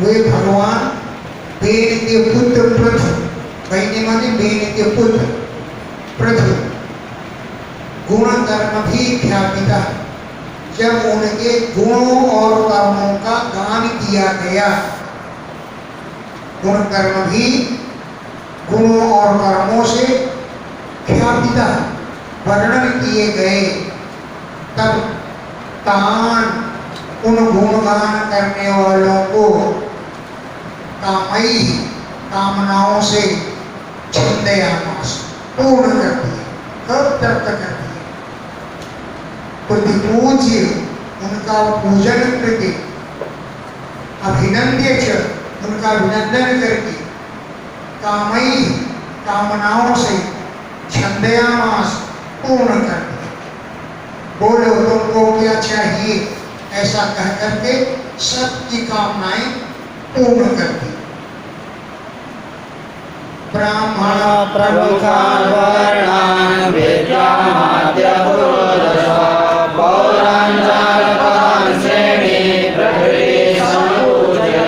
वे भगवान बेन के पुत्र पृथु, कहने माने बेन के पुत्र पृथु, गुण कर्म भी ख्यापिता। जब उनके गुणों और कर्मों का गान किया गया, गुण कर्म भी गुणों और कर्मों से ख्यापिता वर्णन किए गए, तब तान उन गुणगान करने वालों को कामई कामनाओं से छंदयामास पूर्ण कर दिया, कब तृप्त कर दिया। प्रतिपूज्य उनका पूजन करके, अभिनंद्य च उनका अभिनंदन करके, कामई कामनाओं से छंदयामास पूर्ण कर दिया। बोलो तुमको क्या चाहिए, ऐसा कह करके सबकी कामनाएं पूर्ण कर दी। ब्राह्मण प्रमुखान वर्णान वेद्यामाद्य पुरोदश पौराण जानकान् श्रेणी प्रकृति संपूज्य।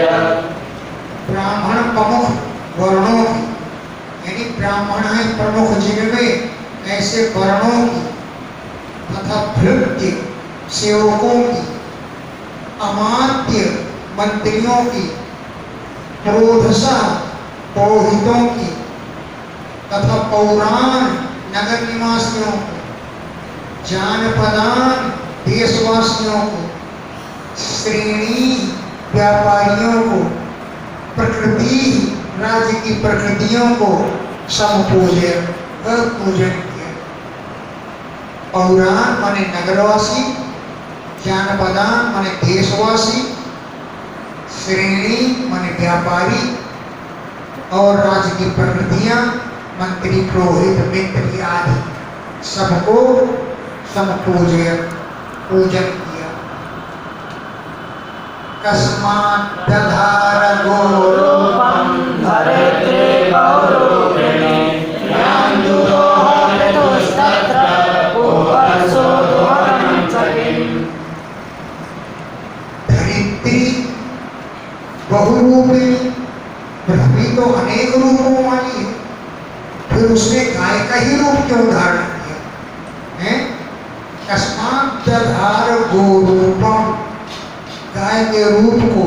ब्राह्मण प्रमुख वर्णों की, यानी ब्राह्मण है प्रमुख जिनमें ऐसे वर्णों की तथा भृत्य सेवकों की, अमात्य मंत्रियों की, प्रोधसा पौरोहितों की तथा पौराण नगर निवासियों को, जानपदान देशवासियों को, श्रेणी व्यापारियों को, प्रकृति राज्य की प्रकृतियों को समपूजन पूजन किया। पौराण माने नगरवासी, जानपदान माने देशवासी, श्रेणी माने व्यापारी, और राज्य की प्रकृतियां मंत्री पुरोहित मित्र आदि सबको समपूजन पूजन किया। कस्मात् दधार गोरूपं धरित्रे गौरूपिणे यान्दुरो हरितुस्तत्र उपवसो दोहनं चकिम्। धरित्री बहुरूपिणी, पृथ्वी तो अनेक रूपों वाली है, फिर उसने गाय का ही रूप क्यों धारण किया है? कस्मात् दधार गोरूपम, गाय के रूप को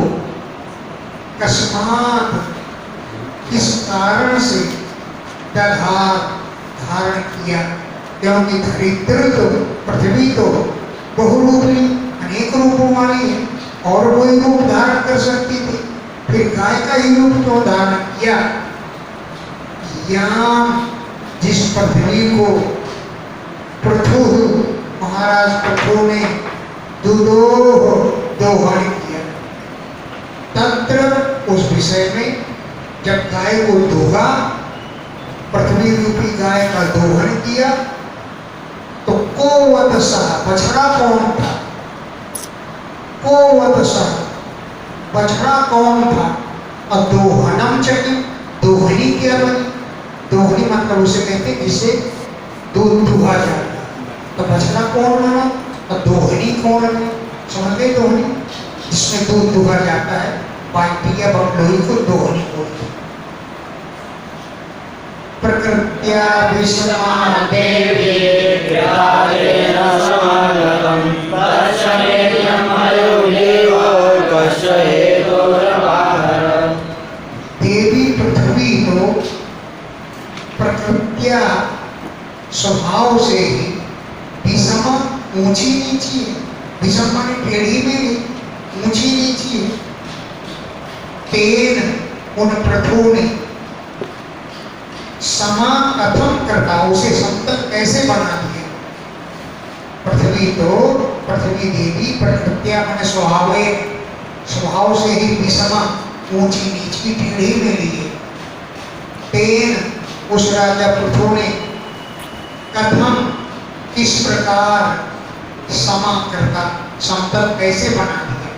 कस्मात् किस कारण से दधार धारण किया, क्योंकि धरित्री तो पृथ्वी तो बहुरूपी अनेक रूपों वाली है, और कोई रूप धारण कर सकती थी, फिर गाय का ही रूप क्यों धारण किया? याम जिस पृथ्वी को पृथु महाराज पृथु ने दोहन किया, तंत्र उस विषय में जब गाय को दोहा, पृथ्वी रूपी गाय का दोहन किया, तो कोवत सह बछड़ा कौन था? कोवत सह बछड़ा कौन था? और दोहनम चकी, दोहनी क्या बनी? दोहनी मतलब उसे कहते हैं जिसे दूध दुहा जाता, तो बछड़ा कौन बना और दोहनी कौन बनी? समझ गए? दोहनी जिसमें दूध दुहा जाता है, बाल्टी या बकलोई को दोहनी बोलते। प्रकृत्या विश्रमान देवी व्यादेन समागतं दर्शनेयं हयोदेव कस्य हेतुर्बाहर। देवी पृथ्वी तो प्रकृत्या स्वभाव से ही विषम ऊंची नीची है, विषम माने टेढ़ी में ऊंची नीची है। तेन उन पृथु ने समा कथम करता, उसे समतल कैसे बना दिया? पृथ्वी तो पृथ्वी देवी प्रकृत्या माने स्वभाव से ही विषमा ऊंची नीची टेढ़ी में लिए। तेन उस राजा पृथु ने कथम किस प्रकार समा करता, समतल कैसे बना दिया?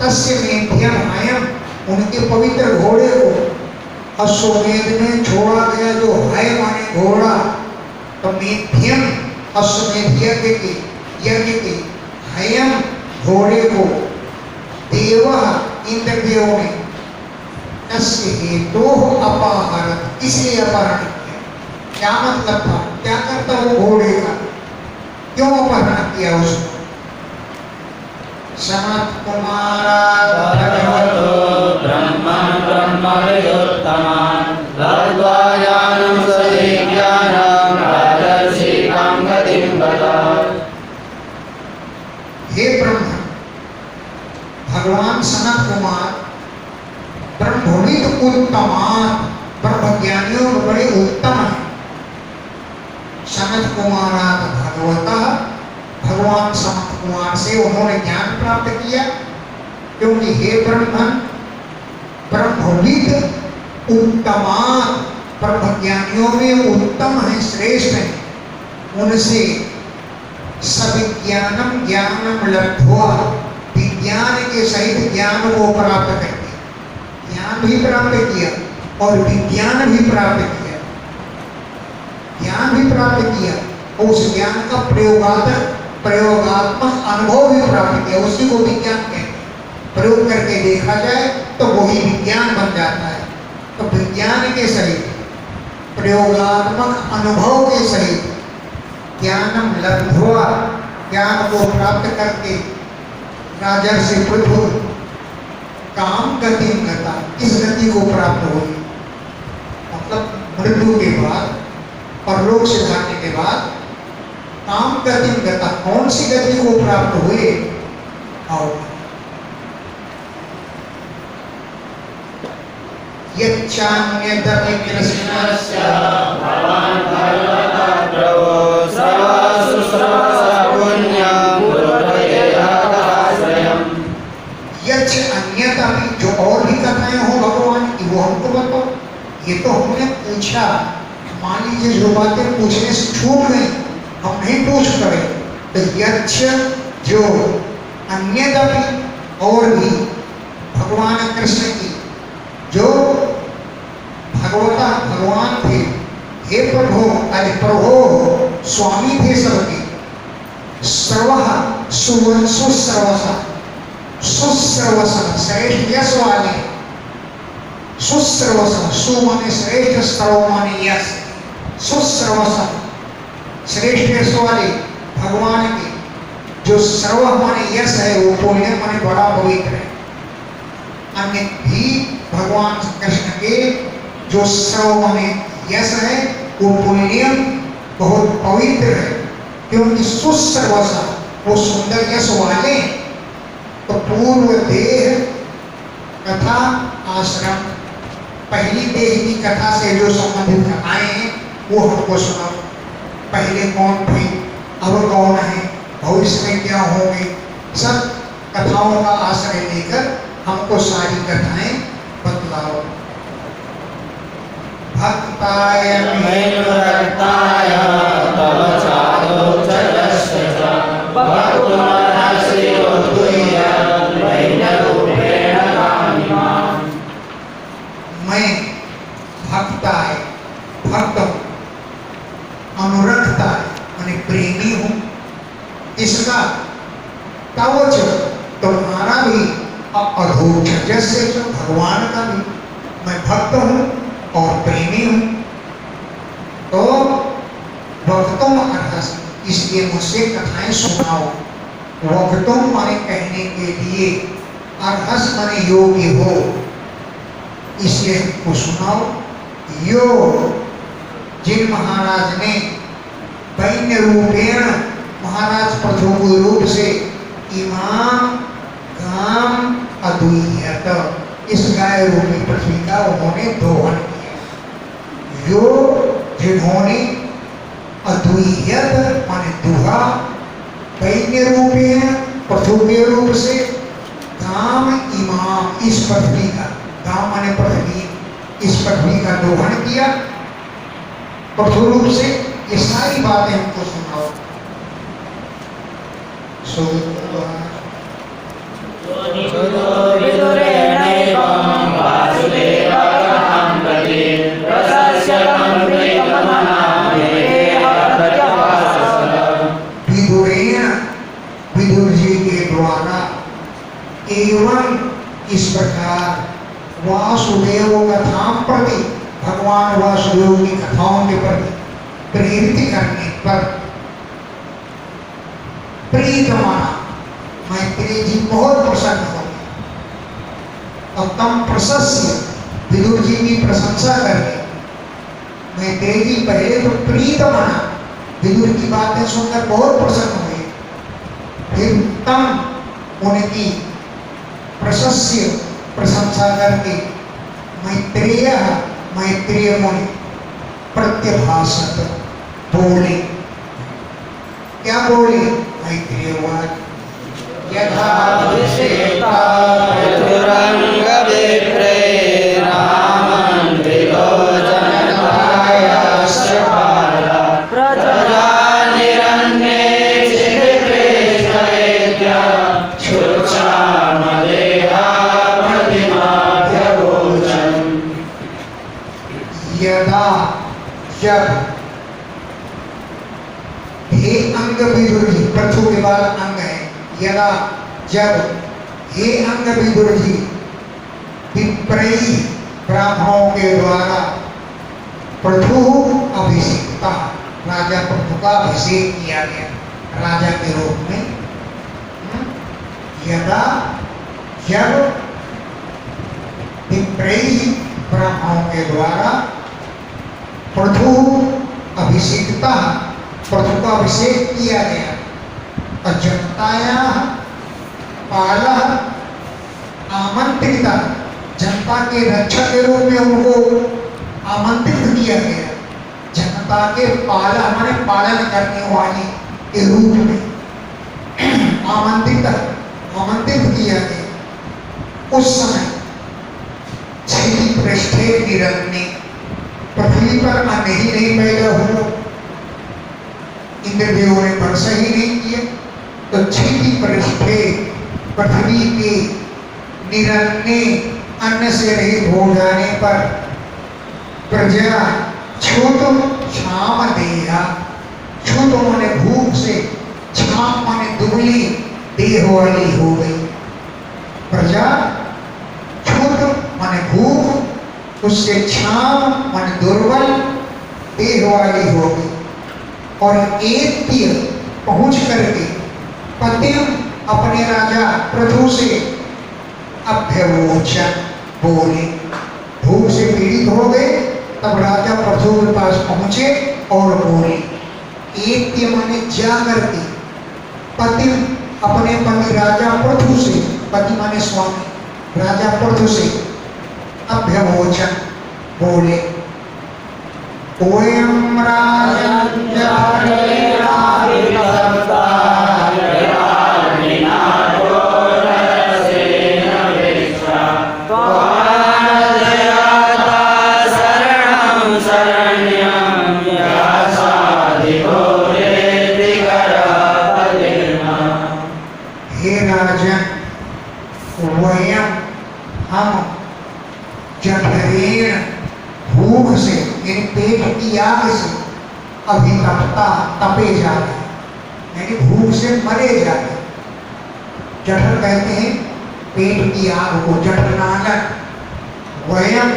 तस्य मेध्यम अयम, उनके पवित्र घोड़े को अश्वमेध में छोड़ा गया, जो है माने घोड़ा, तो मेध्यम अश्वमेध यज्ञ के हयम घोड़े को देव इंद्रियों में तस्य हेतोः अपाहरत्, इसलिए अपहरण किया। क्या मतलब था, क्या करता वो घोड़े का, क्यों अपहरण किया उसको? सनत कुमारा भगवतो ब्रह्मन् ब्रह्मविदुत्तमान् लब्ध्वायानं सविज्ञानं राजर्षिकां गतिं गता। हे ब्रह्म, भगवान सनत कुमार ब्रह्मविद उत्तमात्, ब्रह्मज्ञानियों में बड़े उत्तम है। सनत कुमारात् भगवतः, भगवान सनत कुमार से उन्होंने ज्ञान प्राप्त किया, क्योंकि हे ब्रह्मन ब्रह्मविद उत्तमात्, ब्रह्मज्ञानियों में उत्तम है, श्रेष्ठ है। उनसे सविज्ञानम ज्ञानम लब्ध्वा, विज्ञान के सहित ज्ञान को प्राप्त करके, ज्ञान भी प्राप्त किया और विज्ञान भी प्राप्त किया, ज्ञान भी प्राप्त किया और उस ज्ञान का प्रयोगात्मक अनुभव भी प्राप्त किया, उसी को विज्ञान कहते हैं। प्रयोग करके देखा जाए तो वही विज्ञान बन जाता है। तो विज्ञान के सहित प्रयोगात्मक अनुभव के सहित ज्ञानम लब्ध्वा, ज्ञान को प्राप्त करके राजर्षि पृथु काम गति गता, इस गति को प्राप्त हुई। मतलब मृत्यु के बाद, परलोक से जाने के बाद काम गति गता, कौन सी गति को प्राप्त हुए? आओ, यच्चान्यदपि कृष्णस्य भगवान् भगवतः प्रभो सर्वसुश्रवः पुण्यं गुरुपदेहाश्रयम्। यच्च अन्यथा भी, जो और भी कथाएं हो भगवान की वो हमको बताओ। ये तो हमने पूछा, मान लीजिए जो बातें पूछने से छूट गई, हम नहीं पूछ करे, तो यच्च जो अन्यथा भी, और भी भगवान कृष्ण की जो भगवता भगवान थे, हे प्रभु, अरे प्रभु स्वामी थे सबके, सर्वः सुसर्वसा, सुसर्वसा श्रेष्ठ यश वाले, सुसर्वसा, सु माने श्रेष्ठ, सर्व माने यश, सुसर्वसा श्रेष्ठ यश वाले भगवान के, जो सर्व माने यश है, वो पुण्य माने बड़ा पवित्र है। अन्य भी भगवान कृष्ण के जो सर्व माने यश है, वो पुण्य बहुत पवित्र है, क्योंकि सुसर्वसा, वो सुंदर यश वाले। तो पूर्व देह कथा आश्रम, पहली देह की कथा से जो संबंधित कथाएं हैं वो हमको सुनाओ। पहले कौन थे, अब कौन है, भविष्य में क्या होंगे, सब कथाओं का आश्रय लेकर हमको सारी कथाएं बतलाओ। भक्ताय मैनुरक्ताय तव चारोचरस्य च भक्तुमर्हसि उद्धूय वैनरूपेण कामिमाम्। मैं भक्ताय, भक्त हूँ, अनुरक्ताय माने प्रेमी हूँ, इसका तवच तुम्हारा भी, अधोक्षज से भगवान का भी, मैं भक्त हूँ और प्रेमी हूँ। तो वक्तों अर्हस, इसलिए मुझसे कथाएं सुनाओ। वक्तों माने कहने के लिए, अर्हस माने योग्य हो, इसलिए हमको सुनाओ। यो जिन महाराज ने वैन्य रूपेण, महाराज प्रथम रूप से, इमाम गाम अद्वैत, इस गाय रूपी पृथ्वी का उन्होंने दोहन किया। यो जिन्होंने अद्वैत माने दुहा, वैन्य रूपेण पृथ्वी के रूप से, गाम इमाम इस पृथ्वी का, गाम माने पृथ्वी, इस पृथ्वी का दोहन किया पृथ्वी रूप से। ये सारी बातें हमको सुनाओ। विदुरेणैवं वासुदेवकथां प्रति प्रशस्य विदुरेण, विदुर जी के द्वारा, एवं इस प्रकार वासुदेव कथाम प्रति, भगवान वासुदेव की कथाओं के प्रति प्रेरित करने पर प्रीतमाना मैत्रेय जी बहुत प्रसन्न हो गए और तम प्रशस्य, विदुर जी की प्रशंसा करके मैत्रेय जी पहले तो प्रीतमाना, विदुर की बातें सुनकर बहुत प्रसन्न हुए, फिर तम उनकी प्रशस्य प्रशंसा करके मैत्रेय मुनि प्रत्यभाषत बोले। क्या बोले? मैत्रेय यथा अभिषेक्ता चतुरंग विप्रे रामं विलोचनकाय सभाला प्रजा निरन्ये चित्प्रेषयेत्या क्षुक्षामदेहा प्रतिमाभ्यगोचन्। यदा जब, हे अंग विदुर जी, प्रथु के बाद अंग है, यदा जब, हे अंग विदुर जी, विप्रयी ब्राह्मणों के द्वारा प्रथु अभिषेकता, राजा प्रथु का अभिषेक किया गया राजा के रूप में। यदा जब विप्रयी ब्राह्मणों के द्वारा प्रथु अभिषेकता, प्रथु का अभिषेक किया गया, और जनताया पाला आमंत्रिता, जनता के रक्षक के रूप में उनको आमंत्रित किया गया, जनता के पाला माने पालन करने वाले के रूप में आमंत्रित किया गया। उस समय क्षिति पृष्ठे निरन्ने, पृथ्वी पर अन्न ही नहीं पैदा हुआ, इंद्रदेवों ने वर्षा ही नहीं किया, तो क्षिति पृष्ठे, पृथ्वी के निरन्ने, अन्न से रहित हो जाने पर प्रजा क्षुत क्षाम देहा, क्षुत माने भूख से, क्षाम माने दुबली देह वाली हो गई, प्रजा क्षुत माने भूख, उससे क्षाम माने दुर्बल देह वाली हो गई, और एत्य पहुंच करके पतिम अपने राजा प्रथु से अभ्यवोचन बोले, भूख से पीड़ित हो गए, तब राजा प्रथु के पास पहुंचे और बोले। एत्य माने जा करके, पतिम अपने पति राजा प्रथु से, पति माने स्वामी, राजा प्रथु से अभ्यवोचन बोले। ओयम हे राजन, वयम हम जठरेण भूख से, यानी पेट की आग से, अभितप्ता तपे जा रहे, यानी भूख से मरे जा रहे। जठर कहते हैं पेट की आग को, जठरानक। वयम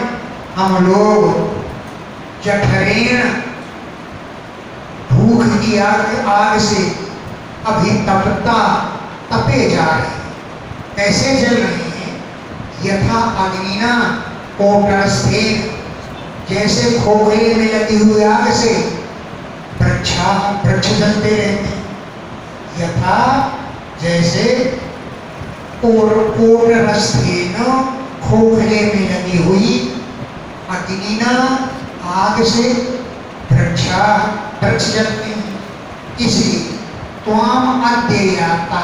हम लोग जठरेण भूख की आग से अभितप्ता तपे जा रहे। कैसे जल रहे हैं? यथा अग्निना कोटरस्थे, जैसे खोखले में लगी हुई आग से वृक्ष जलते रहते हैं। यथा जैसे कोटरस्थेन, खोखले में लगी हुई, अग्निना आग से वृक्ष जलते हैं। इसलिए त्वाम अद्ययाता,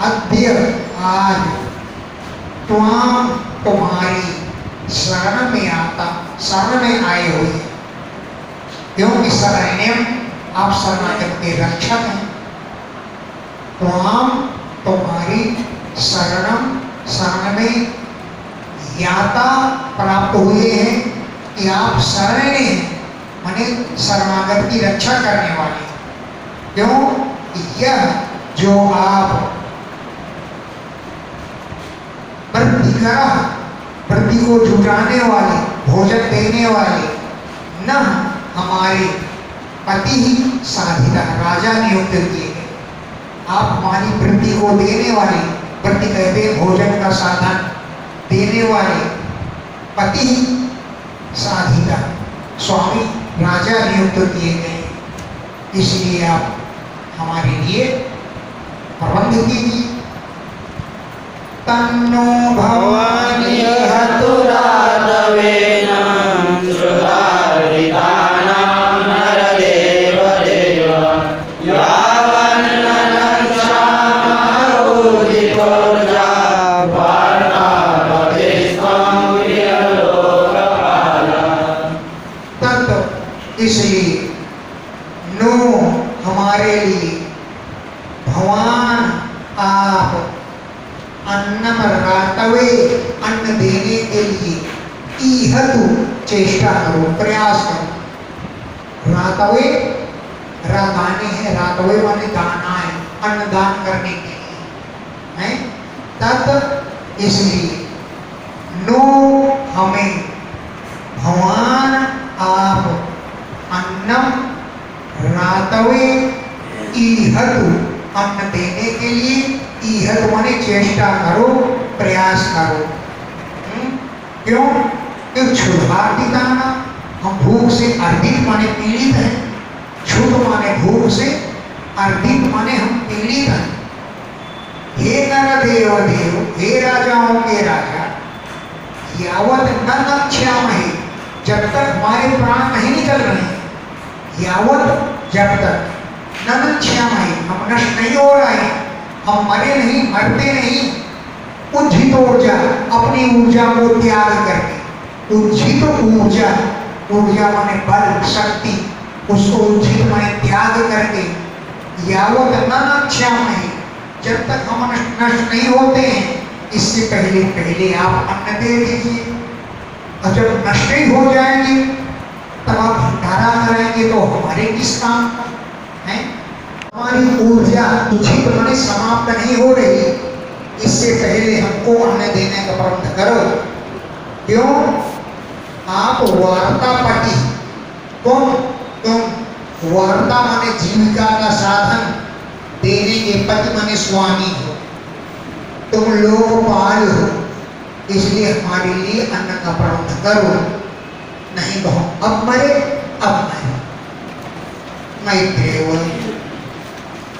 अद्य आज, त्वाम तुम्हारी, शरण में आता, शरण में आए हुए, क्योंकि शरण्यम आप शरणागत के रक्षक हैं। त्वाम तुम्हारी, शरणम शरण में, याता प्राप्त हुए हैं कि आप शरण हैं, माने शरणागत की रक्षा करने वाले। क्यों? यह जो आप वृद्धिकरा, वृद्धि को जुटाने वाले, भोजन देने वाले, न हमारे पति ही साधिका, राजा नियुक्त किए गए। आप हमारी वृद्धि को देने वाले, वृद्धि कहते हैं भोजन का साधन देने वाले, पति ही साधिका, स्वामी राजा नियुक्त किए गए, इसलिए आप हमारे लिए प्रबंध कीजिए। तन्नो भवानी हतुरादवेन सुधारितानां नरदेवदेव यावन्ननक्षामहोदिपोर्जा वार्तापतिस्त्वं प्रियलोकपाल। तत् इसलिए नो हमारे लिए, भगवान आप अन्नम रातवे अन्न देने के लिए, ईहतु चेष्टा करो, प्रयास करो। रातवे रागाने हैं, रातवे माने दाना है, अन्न दान करने के लिए है। तत् इसलिए नो हमें भगवान आप अन्नम रातवे ईहतु अन्न देने के लिए, ईहत माने चेष्टा करो, प्रयास करो। क्यों? क्यों क्षुधार्तिताना, हम भूख से अर्धित माने पीड़ित हैं। क्षुध माने भूख से, अर्धित माने हम पीड़ित हैं। हे नर देव देव, हे राजाओं के राजा, यावत न नक्ष्यामहे, जब तक हमारे प्राण नहीं निकल रहे हैं, यावत जब तक न नक्ष्यामहे, हम नष्ट नहीं हो रहे हैं, हम मरे नहीं, मरते नहीं, उज्जित ऊर्जा, अपनी ऊर्जा को त्याग करके, उज्जित ऊर्जा, ऊर्जा माने बल शक्ति, उसको उज्जित माने त्याग करके, यावत न नक्ष्यामहे, जब तक हम नष्ट नहीं होते हैं, इससे पहले पहले आप अन्न दे दीजिए। और जब नष्ट ही हो जाएंगे तब आप भंडारा कराएंगे तो हमारे किस काम का है? हमारी ऊर्जा उचित माने समाप्त नहीं हो रही, इससे पहले हमको अन्न देने का प्रबंध करो। क्यों? आप वार्तापति, तुम वार्ता माने जीविका का साधन देने के पति माने स्वामी हो, तुम लोकपाल हो, इसलिए हमारे लिए अन्न का प्रबंध करो। नहीं तो हम अब मरे, अब मरे। मैत्रेय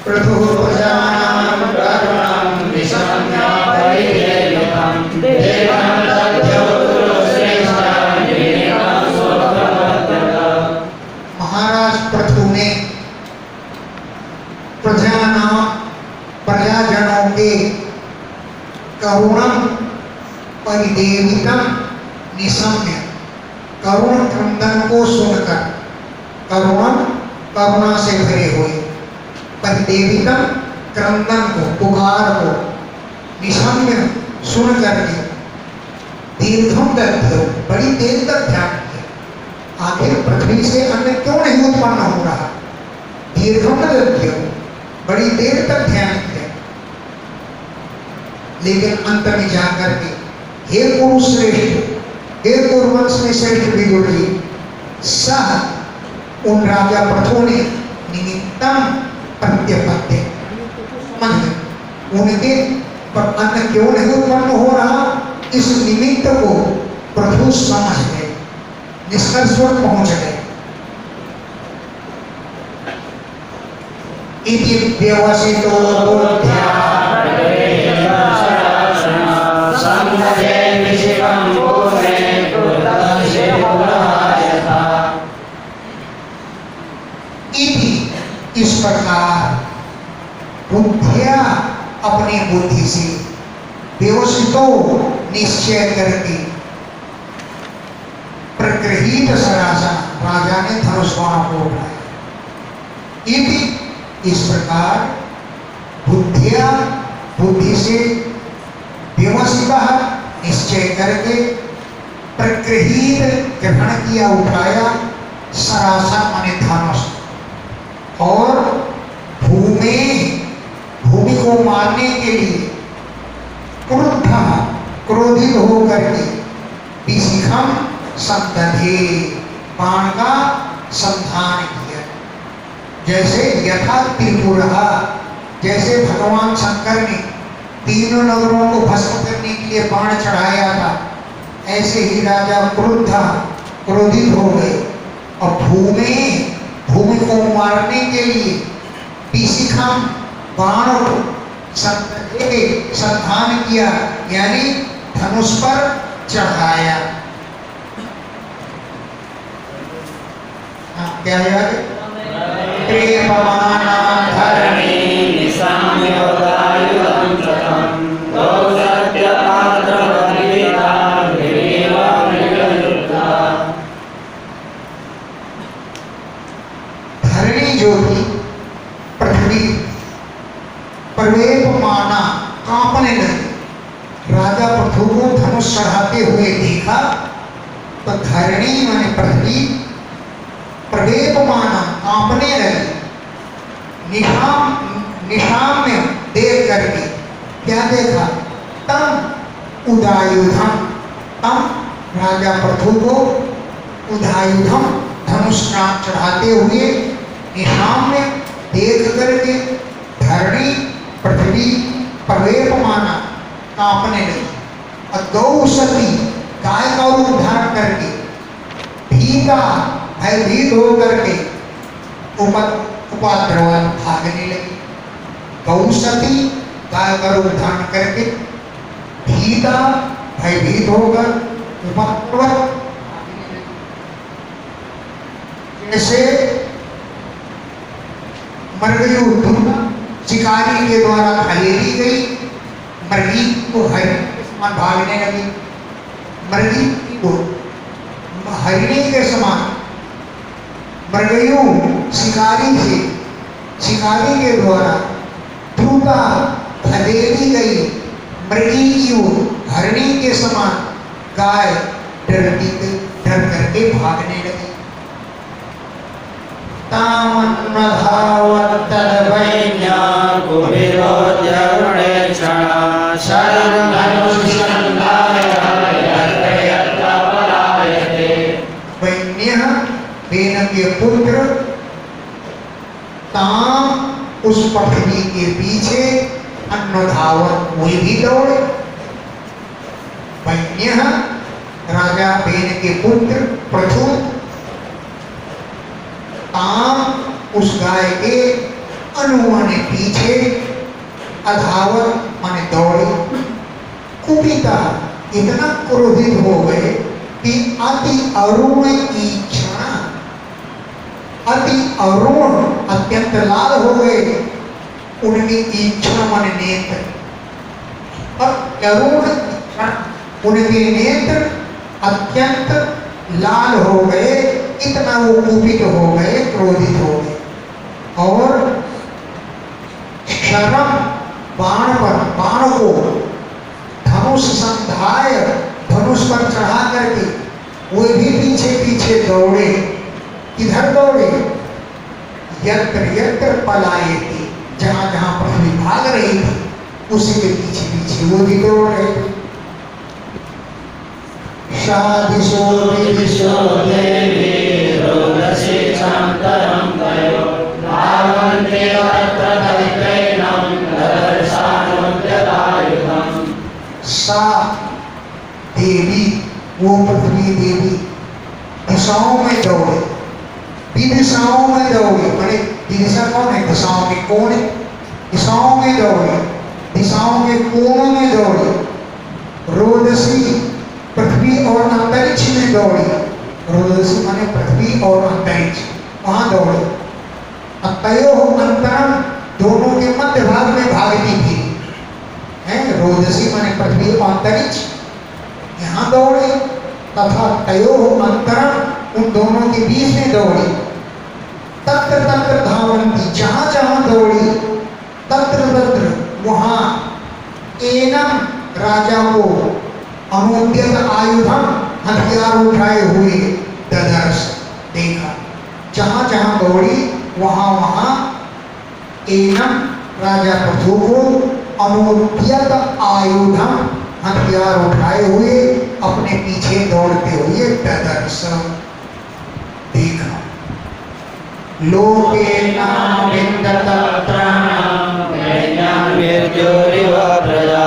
प्रथुर्भुजानां करुणां विशम्य परिदेयं देवं दध्यौरुश्रेष्ठं विनीतं स्वभवद्गतः। महाराज पृथु ने प्रजाजनों के करुणम परिदेवितम निशम्य, करुण क्रंदन को सुनकर, करुणम करुणा से भरे हुए, परिदेवितम क्रंदन को, पुकार को, निशम्य सुन करके, दीर्घम दध्यो, बड़ी देर तक ध्यान किया। आखिर पृथ्वी से अन्न क्यों नहीं उत्पन्न हो रहा? दीर्घम दध्यो, बड़ी देर तक ध्यान किया। लेकिन अंत में जाकर के, हे कुरुश्रेष्ठ, हे कुरुवंश में श्रेष्ठ विदुर जी, सह उन राजा पृथु ने निमित्तम प्रत्यपत्य, उनके पर अन्न क्यों नहीं उत्पन्न हो रहा, इस निमित्त को पृथु समझ गए, निष्कर्ष पर पहुंच गए। इति व्यवसितो बुद्ध्या इति, इस प्रकार बुद्धिया, अपनी बुद्धि से, व्यवसितो निश्चय करके, प्रगृहीत सरासन, राजा ने धनुष बाण को उठाया। इति, इस प्रकार बुद्धिया, बुद्धि से, व्यवसिता, निश्चय करके, प्रगृहीत ग्रहण किया, उठाया, सरासन माने धनुष, और भूमि को मारने के लिए क्रुद्ध क्रोधित होकर के विशिखम संदधे, बाण का संधान किया। जैसे यथा त्रिपुरा, जैसे भगवान शंकर ने तीनों नगरों को भस्म करने के लिए बाण चढ़ाया था, ऐसे ही राजा क्रोधित हो गए और भूमि को मारने के लिए विशिखम, बाण को संधान किया, यानी धनुष पर चढ़ाया। क्या है आगे? प्रेममाना धरणी निशाम्योदायुधं शतं गौ सत्यपात्रवनिता गिरीवा मृगयुक्ता। धरणी जो थी, पृथ्वी प्रवेपमाना, कांपने लगी। राजा पृथु को धनुष चढ़ाते हुए देखा तो धरणी माने पृथ्वी प्रवेपमाना, कांपने लगी। निशाम्य देख करके क्या देखा? तम उदायुधम, तम राजा पृथु को उदायुधम, धनुष चढ़ाते हुए निशाम्य देख करके धरणी पृथ्वी प्रवेपमाना, कांपने लगी। और गौसती, गाय का रूप धारण करके भीता, भयभीत होकर के उपद्रवन भागने लगी। गौसती, गाय का रूप धारण करके भीता, भयभीत होकर उपद्रवन भागने लगी। जैसे मृगयु दुर्गा शिकारी के द्वारा खदेड़ी गई, मृगी को हरिणी के समान भागने लगी। मृगी को हरिणी के समान, मृगयु शिकारी के द्वारा द्रुता खदेड़ी गई, मृगी की हरिणी के समान गाय डर करके भागने लगी। तामन्नधावत्तद्वैन्या कुबिरोद्यगुणेक्षणा शरणधनुष्यन्धाय यत्र यत्र पलायते। वैन्यः, वेन के पुत्र, ताम, उस पृथ्वी के पीछे, अन्नधावत, वे भी दौड़े। वैन्यः, राजा वेन के पुत्र पृथु, ताम, उस गाय के, अनुमाने पीछे, अधावत माने दौड़े, कुपिता, इतना क्रोधित हो गए कि अति अरुण ईक्षणा, अति अरुण, अत्यंत लाल हो गए उनकी ईक्षण माने नेत्र, और अरुण उनके नेत्र अत्यंत लाल हो गए, इतना वो कुपित हो गए, क्रोधित हो गए। और शरम, बाण को धनुष संधाय, धनुष पर चढ़ा करके वे भी पीछे पीछे दौड़े। किधर दौड़े? यत्र यत्र पलायते, जहां जहां पृथ्वी भाग रही थी उसी के पीछे पीछे वो भी दौड़ रहे थे। शादिशो विदिशो देवी रोदसी शान्तरं तयो धावन्ते तत्र दैत्यैनं ददर्शानुद्यतायुधम्। सा देवी, वो पृथ्वी देवी दिशाओं में दौड़े, विदिशाओं में दौड़े। बड़े दिशा कौन है? दिशाओं के कोण, दिशाओं में दौड़े, दिशाओं के कोणों में दौड़े। रोदसी, पृथ्वी और अंतरिक्ष में दौड़ी। रोदसी माने पृथ्वी और अंतरिक्ष, वहां दौड़े। अतयो अंतरम, दोनों के मध्य भाग में भागती थी। रोदसी माने पृथ्वी और अंतरिक्ष, यहाँ दौड़े। तथा तयो अंतरम, उन दोनों के बीच में दौड़ी। तत्र तत्र धावन्ति, जहां जहां दौड़ी, तत्र तत्र वहां, एनम, राजा को, अनुद्यत आयुधम, हथियार उठाए हुए, ददर्श, देखा। जहां जहां दौड़ी वहां वहां एनम, राजा पृथु को, अनुद्यत आयुधम, हथियार उठाए हुए अपने पीछे दौड़ते हुए ददर्श देखा। लोके नाम विन्दत प्राणां निर्जोरिव प्रजा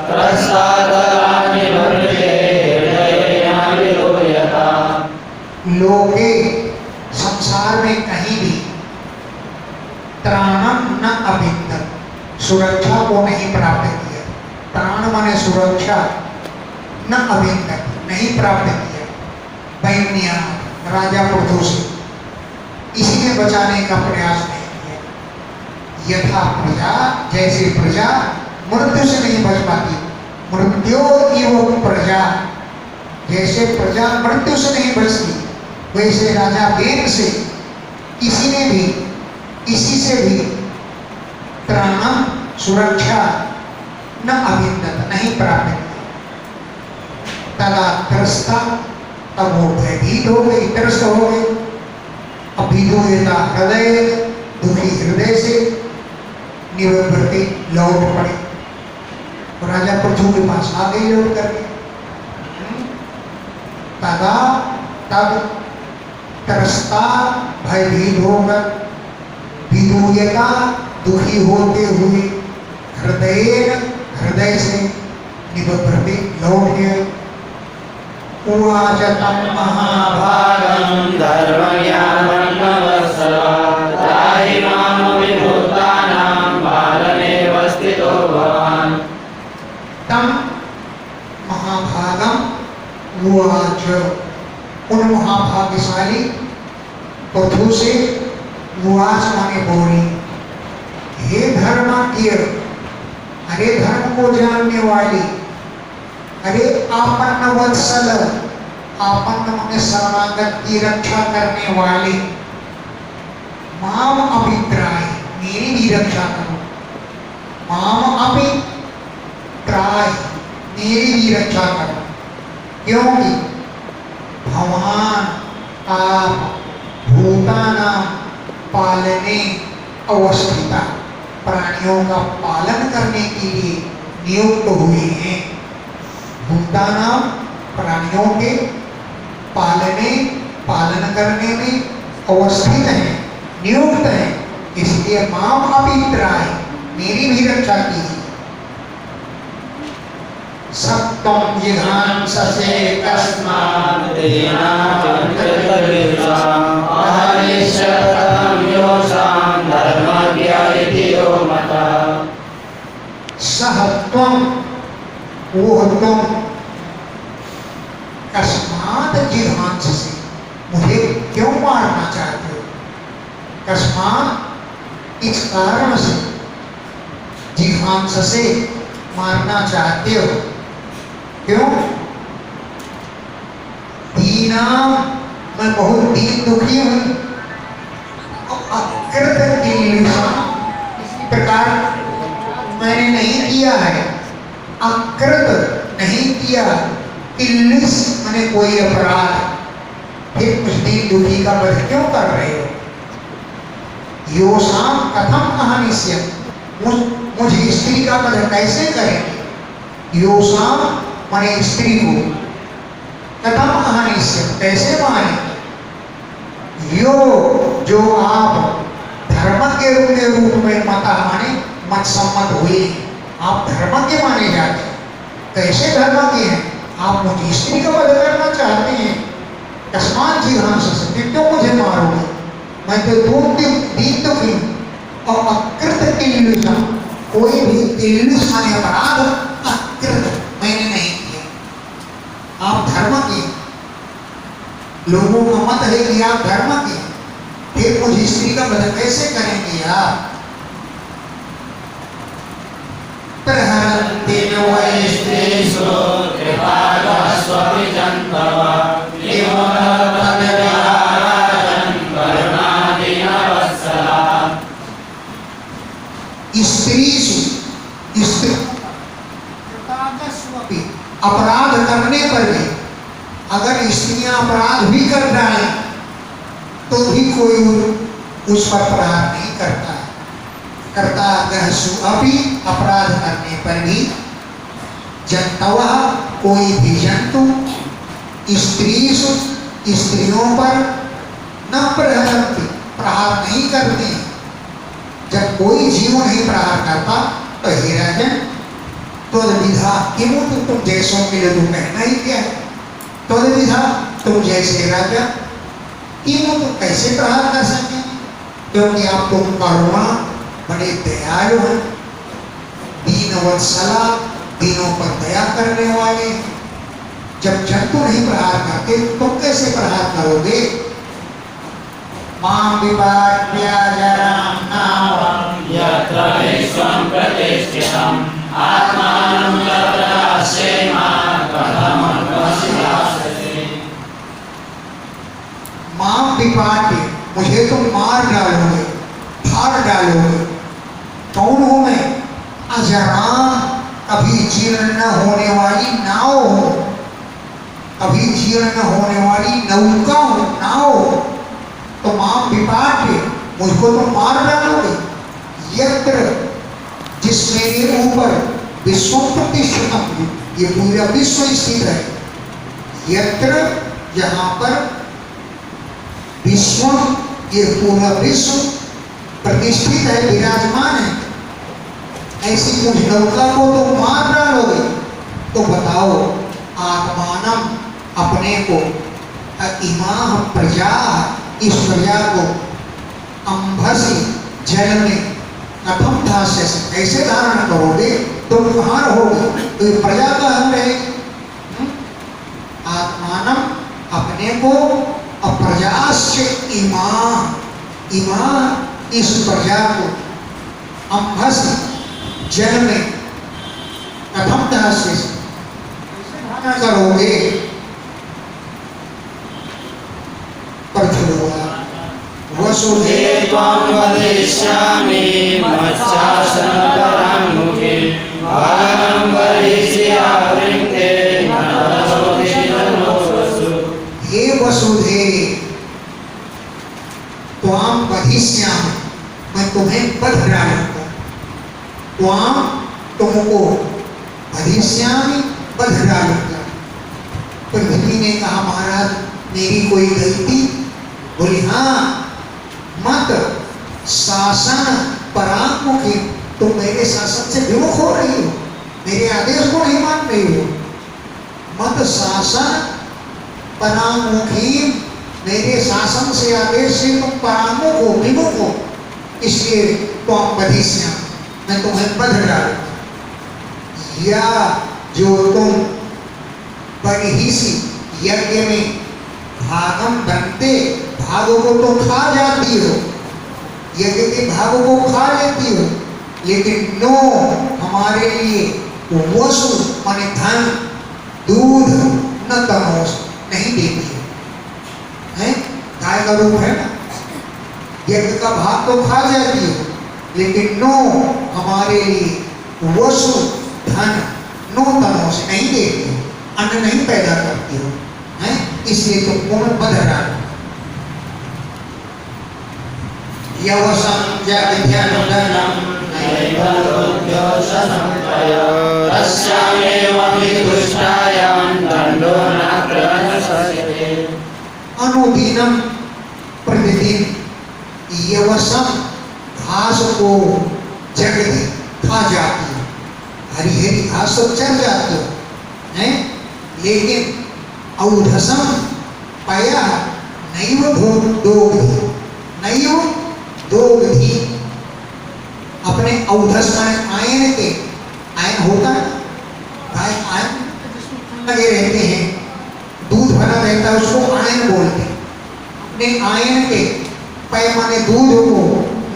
प्रसादानि भद्रे हृदयेनाविलोयता। लोके संसार में कहीं भी त्राणम न अविन्दत, सुरक्षा को नहीं प्राप्त किया। प्राण माने सुरक्षा, न अविन्दत नहीं प्राप्त किया। वैन्या राजा पृथु से इसी ने बचाने का प्रयास नहीं किया। यथा प्रजा, जैसे प्रजा मृत्यु से नहीं बच पाती, मृत्यु एवं प्रजा, जैसे प्रजा मृत्यु से नहीं बचती, वैसे राजा वेद से इसी से भी त्राणम सुरक्षा न अभिन्नत नहीं प्राप्त किया। तदा त्रस्ता, तब वो भयभीत हो गई, त्रस्त हो गई। अभिदूयता हृदय, दुखी हृदय से निवृत्ति लौट पड़े। राजा पृथु के पास आ गई लौट करके। तदा तब त्रस्ता भयभीत होकर, विदूयता दुखी होते हुए, हृदय से निवृत्ति लौट गए। उवाच तं महाभागं धर्मज्ञानवत्सला त्राहि मां विभूतानां पालनेव स्थितो भवान्। तम महाभागम उवाच, उन महाभाग्यशाली पृथु से उवाच माने बोली, हे धर्मज्ञ, अरे धर्म को जानने वाली, अरे आपन्न वत्सल, आपन्न माने शरणागत की रक्षा करने वाले, माम अभित्राय, मेरी भी रक्षा करो। माम अभित्राय, मेरी भी रक्षा करो। क्योंकि भगवान आप भूतानां पालने अवस्थिता, प्राणियों का पालन करने के लिए नियुक्त हुए हैं। भूतानां प्राणियों के पालन करने में अवस्थित हैं, नियुक्त हैं। इसलिए माम अभित्राय, मेरी भी रक्षा कीजिए। सत्वं जिघांससे तस्मात् दीनानां अहनिश्चरं योषां धर्मज्ञ इति यो मतः। सहत्वं, वो तुम कस्मात् जिघांससे, मुझे क्यों मारना चाहते हो? कस्मात्, इस कारण से, जिघांससे मारना चाहते हो। क्यों? दीना, मैं बहुत दीन दुखी हूं। अकृत किल्बिषा, इसी प्रकार मैंने नहीं किया है, अकृत नहीं किया, किल्बिष मैंने कोई अपराध, फिर कुछ दीन दुखी का वध क्यों कर रहे हो? योषाम कथम अहनिष्यम्, मुझे स्त्री का वध कैसे करेंगे? योषाम माने स्त्री को, कथम अहनिष्यम्, कैसे मारेंगे? यो, जो आप धर्मज्ञ के रूप में मता माने मत सम्मत हुए, आप धर्मज्ञ माने जाते हैं। कैसे धर्मज्ञ हैं? आप मुझे स्त्री का वध करना चाहते हैं। कस्मात् जिघांससे, क्यों मुझे मारोगे? मैं तो दीन दुखी हूं। और अकृत किल्बिषा, कोई भी किल्बिष माने अपराध, अकृत मैंने नहीं किया। आप धर्मज्ञ, लोगों का मत है कि आप धर्मज्ञ, फिर मुझे स्त्री का वध कैसे करेंगे आप? प्रहरन्ति न वै स्त्रीषु कृपालस्वपि जन्तव किमु न तद्विहाराजन् करुणादीनवत्सला। स्त्री अपराध करने पर भी, अगर स्त्रियां अपराध भी कर डालें तो भी कोई उस पर प्रहार नहीं करता है। करता गहसु, अभी अपराध करने पर भी जंतवः कोई भी जंतु स्त्रीषु स्त्रियों पर न प्रहरन्ति प्रहार नहीं करते। जब कोई जीव नहीं प्रहार करता तो हे राजन त्वद्विधा किमुत तुम जैसों के लिए तुम कहना ही क्या है। त्वद्विधा तुम जैसे राजा किमुत कैसे प्रहार कर सके, क्योंकि आप तुम करुणा बड़े दयालु हैं, दीनवत्सला दीनों पर दया करने वाले। जब जंतु नहीं प्रहार करते तुम कैसे प्रहार करोगे। मां विपाट्य जरां नावं यत्र विश्वं प्रतिष्ठितम् आत्मानं तत्र सेमा कथमं वसिष्यसि। मां विपाट्य मुझे तुम मार डालोगे, फाड़ डालोगे। कौन हूं मैं? अजरां कभी जीर्ण न होने वाली नाव हो, कभी जीर्ण न होने वाली नौका हो, नाव। तो मां विपाट्य मुझको तुम मार डालोगे। यत्र जिस मेरे ऊपर विश्व प्रतिष्ठितम ये पूरा विश्व स्थित है। यत्र जहां पर विश्व ये पूरा विश्व प्रतिष्ठित है, विराजमान है, ऐसी मुझ नौका को तुम मार डालोगे। तो बताओ आत्मानम अपने को इमाह प्रजा इस प्रजा को अंभसी जल में कथम धास्य से कैसे धारण करोगे। तुम कहाँ रहोगे, तो ये प्रजा का हम रहेगी। आत्मानम अपने को अप्रजास्य इमाह इमाह इस प्रजा को अंभसी जल में कथम धास्य से कैसे धारण करोगे। वसुधे त्वं वदिष्यामि मत्स्यासनपराङ्मुखे भागं वरिष्यावृन्ते नरसोऽधिशतनोऽसु। हे वसुधे त्वां वधिष्यामि मैं तुम्हें वध डालूंगा। त्वां तुमको वधिष्यामि वध डालूंगा। पृथ्वी ने कहा महाराज मेरी कोई गलती? बोली हाँ, मत शासन परांगमुखी तुम मेरे शासन से विमुख हो रही हो, मेरे आदेश को नहीं मान रही हो। मत शासन परांगमुखी मेरे शासन से आदेश से तुम परांगमुख हो, विमुख हो, इसलिए तुम वधिष्यामि मैं तुम्हें वध डालूंगा। या जो तुम बहिषि यज्ञ में भागम बनते भागों को तो खा जाती हो, यज्ञ के भागों को खा लेती हो, लेकिन नो हमारे लिए वसु माने धन दूध न तमोस नहीं देती है। गाय का रूप है ना, यज्ञ का भाग तो खा जाती हो, लेकिन नो हमारे लिए वसु धन नो तमोस नहीं देती हो, अन्न नहीं पैदा करती हो, है इसलिए तुमको मैं वध डालूं। यवसं जगद्यनुदनं नैवलोक्योषणं तया तस्यामेव विदुष्टायां दण्डो न प्रशस्यते। अनुदिनम प्रतिदिन यवसम घास को जगदी खा जाती है, हरी हरी घास तो चढ़ जाती है, लेकिन औधसम पया नैव दोग्धी नैव दोग्धी अपने औधस माने आयन के, आयन होता है गाय आयन लगे रहते हैं, दूध भरा रहता है उसको आयन बोलते हैं। अपने आयन के पय माने दूध को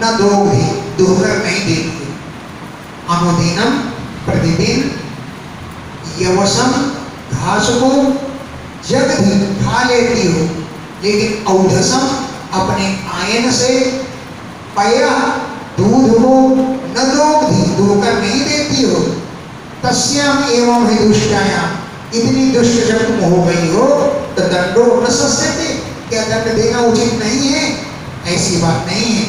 न दोग्धी दोहर नहीं देती। अनुदिनम प्रतिदिन यवसम घास को जगदी खा लेती हो, लेकिन औधसम अपने आयन से पया दूध को न दोग्धी दोकर नहीं देती हो। तस्याम एवं विदुष्टायाम इतनी दुष्ट जब तुम हो गई हो तो दंडो न सस्यते क्या दंड देना उचित नहीं है? ऐसी बात नहीं है।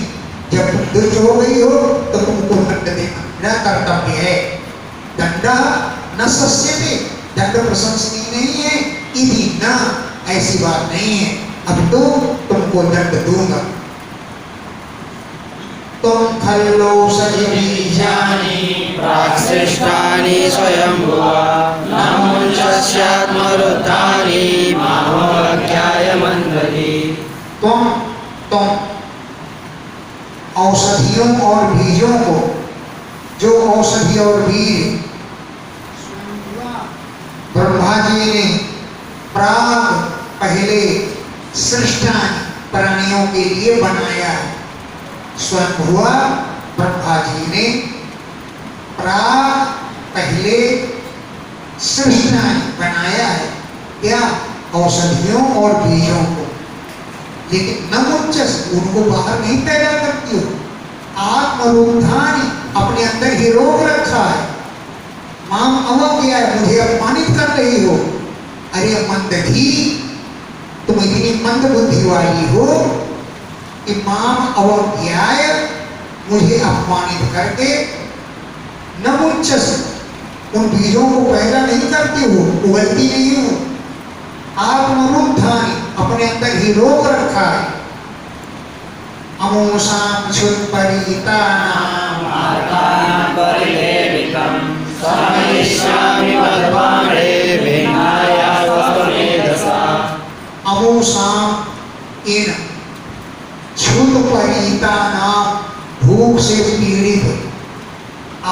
जब तुम दुष्ट हो गई हो तो तुमको दंड देना मेरा कर्तव्य है। दंड न सस्यते, दंड प्रशंसनीय नहीं है, इति न, ऐसी बात नहीं है, अब तो तुमको दंड दूंगा। तुम खल्लो सजीवीजानि प्राक्शिष्टानि स्वयंभुवा न मुञ्चस्यात्मरुद्धानि मामोऽज्ञाय मन्वति। तुम औषधियों और बीजों को, जो औषधि और बीज ब्रह्मा जी ने प्राग पहले सृष्टा प्राणियों के लिए बनाया है। स्वयं हुआ ब्रह्मा जी ने प्राग पहले सृष्टा बनाया है, क्या? औषधियों और बीजों को, लेकिन न मुंचस, उनको बाहर नहीं पैदा करती हो। आत्मरूधानी, अपने अंदर ही रोक रखा है। माम अवज्ञाय, मुझे अपमानित कर रही हो। अरे मंदधी, तुम इतनी मंद बुद्धि वाली हो कि माम अवज्ञाय, मुझे अपमानित करके न मुंचस, उन बीजों को पैदा नहीं करती हो, उगलती नहीं हो। आत्मरूधानी, अपने अंदर ही रोक रखा है। अमोषाम क्षुत्परितानाम मार्गान् परिलेवितं समयिष्यामि मद्वाणे भिन्नाया स्वमेधसा। अमोषाम इन क्षुत्परितानाम, भूख से पीड़ित,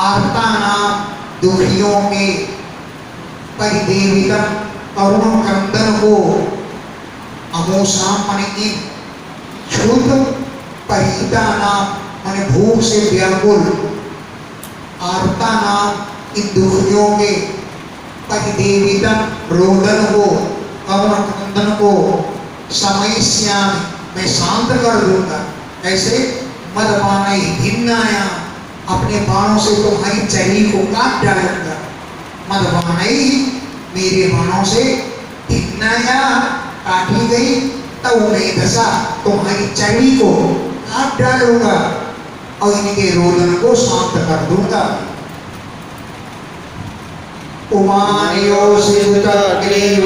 आर्तानाम, दुखियों के, परिदेवितम, करुण क्रंदन को, अमोषाम माने इन, क्षुत परिता नाम माने भूख से व्याकुल, आर्ता नाम, इन दुखियों के, परिदेवितम, रोदन को, करुण क्रंदन को, समयिष्यामि, मैं शांत कर दूंगा। ऐसे मदबाने भिन्नाया, अपने बाणों से तुम्हारी चर्बी को काट डालूंगा। मदबाने, मेरे बाणों से भिन्नाया, काटी गई, तब मैं दशा, तुम्हारी चर्बी को काट डालूंगा और इनके रोदन को शांत कर दूंगा। उमानियोसितग्रीव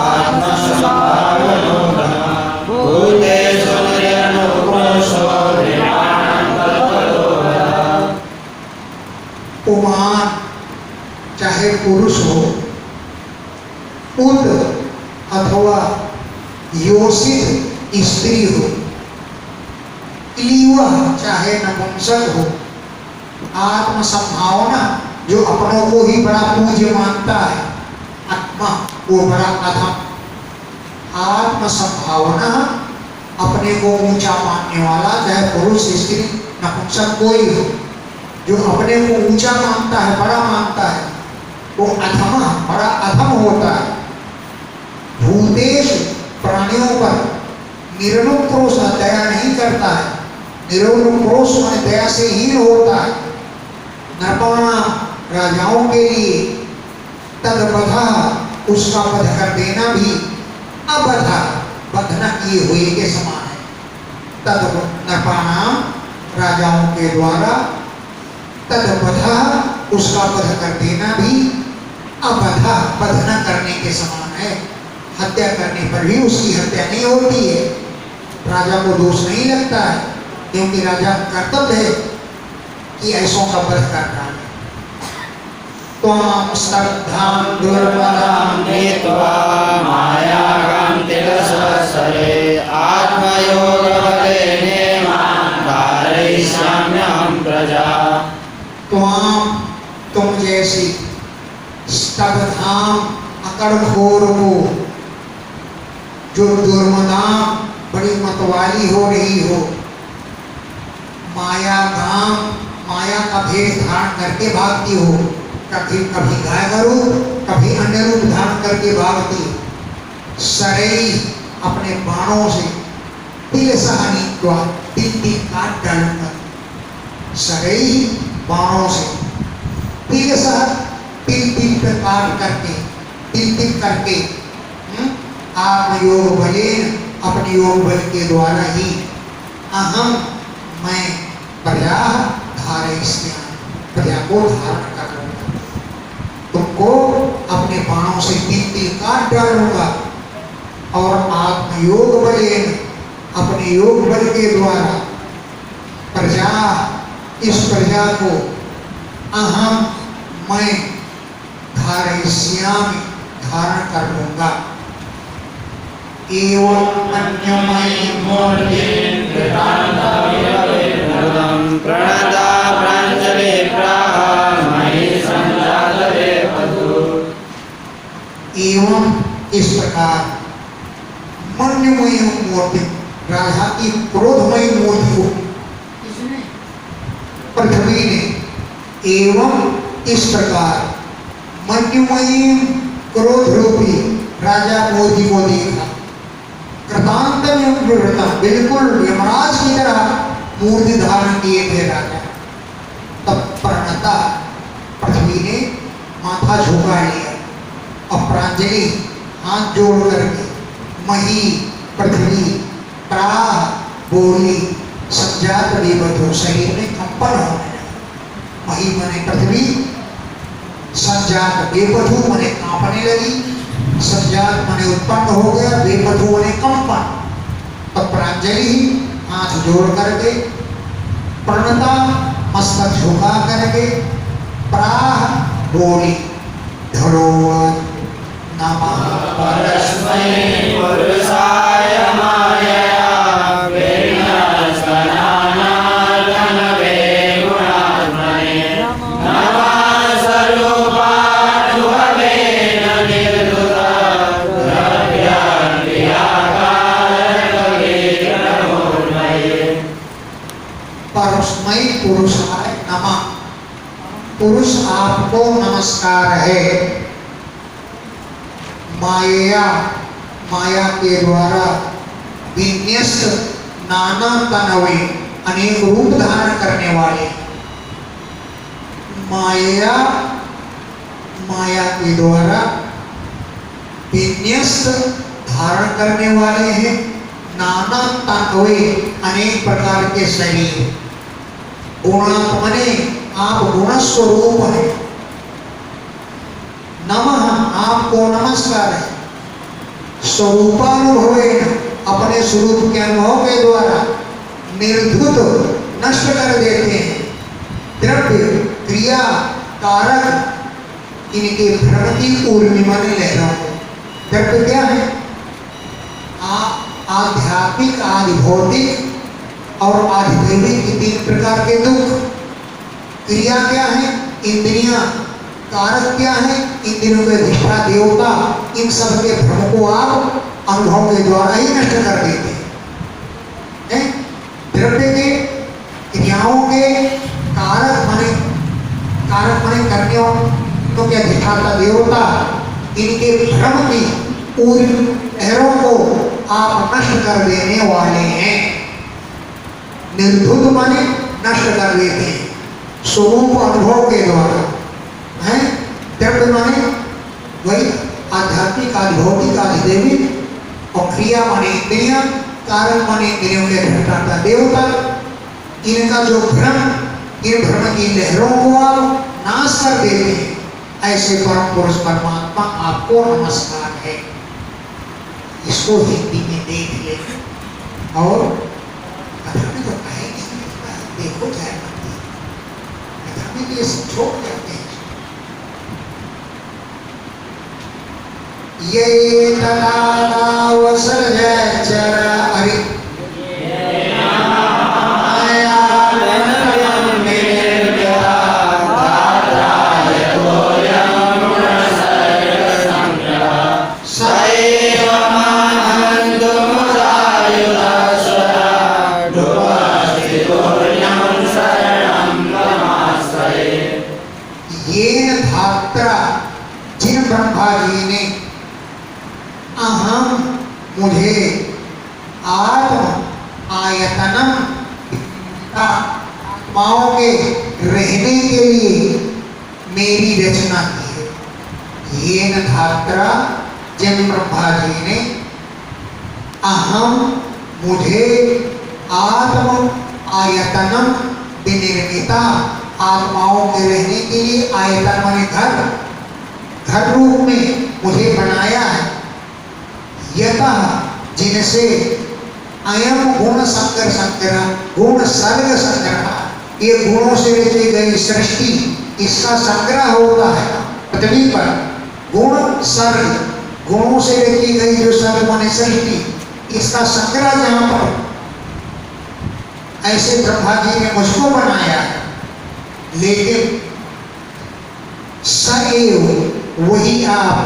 आत्मसंभावनो भूतेषु निर्नुक्रोशो निर्वाणं कल्पलोभः। उमान चाहे पुरुष हो, उत अथवा योषित स्त्री हो, क्लीवा चाहे नपुंसक हो, आत्म संभावना, जो अपनों को ही बड़ा पूज्य मानता है, आत्मा वो बड़ा अधम। आत्म संभावना, अपने को ऊंचा मानने वाला, चाहे पुरुष स्त्री नपुंसक कोई हो, जो अपने को ऊंचा मानता है, बड़ा मानता है, वो अधम, बड़ा अधम होता है। भूतेश, प्राणियों पर निरनुक्रोश, दया नहीं करता है। निरनुक्रोश माने दया से हीन होता है। नरपाणा, राजाओं के लिए, तदबधा, उसका वध कर देना भी, अबधा, वध न किए हुए के समान है। तद नरपाणा, राजाओं के द्वारा, तदबधा, उसका वध कर देना भी, अबधा, वध न करने के समान है। हत्या करने पर भी उसकी हत्या नहीं होती है, राजा को दोष नहीं लगता है, क्योंकि राजा कर्तव्य है कि ऐसों का वध करना है। त्वां स्तब्धां दुर्मदां नीत्वा मायाकान्तिरसरे आत्मयोगबलेन मां कारयिष्याम्यहं प्रजा। त्वां, तुम जैसी, स्तब्धां, अकड़खोर हो, जो दुर्मदां, बड़ी मतवाली हो रही हो, माया धाम, माया का भेष धारण करके भागती हो, कभी कभी गाय का रूप, कभी अन्य रूप धारण करके भागती हो। सरई, अपने बाणों से, तिल सहनी द्वारा, तिल तिल काट डालूंगा। सरई, बाणों से, तिल सह, तिल तिल पे काट करके, तिल तिल करके, आप योग बलेन, अपने योग बल के द्वारा ही, अहम, मैं, प्रजा धारयिष्यामि, प्रजा को धारण कर लूंगा, तुमको को अपने बाणों से तीन तीन काट डालूंगा और आत्मयोग बलेन अपने योग बल के द्वारा प्रजा इस प्रजा को अहम मैं धारयिष्यामि धारण कर लूंगा। एवं अन्यमयी मूर्तिं प्रणता प्राञ्जले प्राह मयि संजातवे वधू। एवं इस प्रकार मन्यमयी मूर्ति राजा की क्रोधमयी मूर्ति को किसने? पृथ्वी ने। एवं इस प्रकार मन्यमयी क्रोध रूपी राजा मोदी को देखा। कृतांत में बिल्कुल यमराज की तरह मूर्ति धारण किए थे राजा। तब प्रणता पृथ्वी ने माथा झुका लिया और प्रांजलि हाथ जोड़ करके मही पृथ्वी प्राह बोली संजात बेबधो शरीर में कंपन होने लगा। मही मने पृथ्वी, संजात बेबधु मने कांपने लगी, संजात मने उत्पन्न हो गया, बेबधु मने कंपन। तब प्रांजलि हाथ जोड़ करके प्रणता मस्तक झुका करके प्राह बोली धरोवर नमः परस्मै पुरुषाय मायया विघ्नस्वनानार्दनवे गुणात्मने नमः स्वरूपानुभवेन निर्धुता द्रव्याद्रियाकारकविग्रहोर्मये। परस्मै पुरुषाय नमः। पुरुष आपको नमस्कार है। माया माया के द्वारा विन्यस्त नाना तनवे अनेक रूप धारण करने वाले माया माया के द्वारा विन्यस्त धारण करने वाले हैं नाना तनवे अनेक प्रकार के शरीर। गुणात्मने आप गुण स्वरूप है। नमः आपको नमस्कार है। स्वरूपानुभवेन अपने स्वरूप के अनुभव के द्वारा निर्धुत नष्ट कर देते हैं द्रव्य क्रिया कारक इनके भ्रमति पूर्णिमा ने लहरा। द्रव्य क्या है? आध्यात्मिक आदि भौतिक और आधिदैविक तीन प्रकार के दुख। क्रिया क्या है? इंद्रियां। कारक क्या है? इंद्रियों के अधिष्ठा देवता। इन सब के भ्रम को आप अनुभव के द्वारा ही नष्ट कर देते हैं। द्रव्य के क्रियाओं के कारक माने करने वालों के अधिष्ठाता देवता इनके भ्रम की पूरी लहरों को आप नष्ट कर देने वाले हैं। निर्धुत माने नष्ट कर देते हैं स्वरूप अनुभव के द्वारा है। द्रव्य माने वही आध्यात्मिक आदि भौतिक आदि देवी और क्रिया माने इंद्रियां, कारण माने इंद्रियों के अधिष्ठाता देवता। इनका जो भ्रम, इन भ्रम की लहरों को आप नाश कर देते हैं। ऐसे परम पुरुष परमात्मा आपको नमस्कार है। इसको हिंदी में देख ले और कथा में तो कहेंगे देखो क्या कथा में ये छोड़ जाते हैं। ये तदावसर्जचर हरि जिन ब्रह्मा जी ने अहम मुझे आत्म आयतनम आत्माओं के रहने के लिए मेरी रचना की है। ये न धात्रा जिन ब्रह्मा जी ने अहम मुझे आत्म आयतनम विनिर्मिता आत्माओं के रहने के लिए आयतन माने घर घर रूप में मुझे बनाया है। यतः जिनसे अयम गुण संकर संग्रह, गुण सर्ग संग्रह, ये गुणों से रची गई सृष्टि, इसका संग्रह होता है पृथ्वी पर। गुण सर्ग, गुणों से रची गई जो सर्ग माने सृष्टि, इसका संग्रह जहां पर, ऐसे ब्रह्मा जी ने मुझको बनाया है। लेकिन सएव वही आप,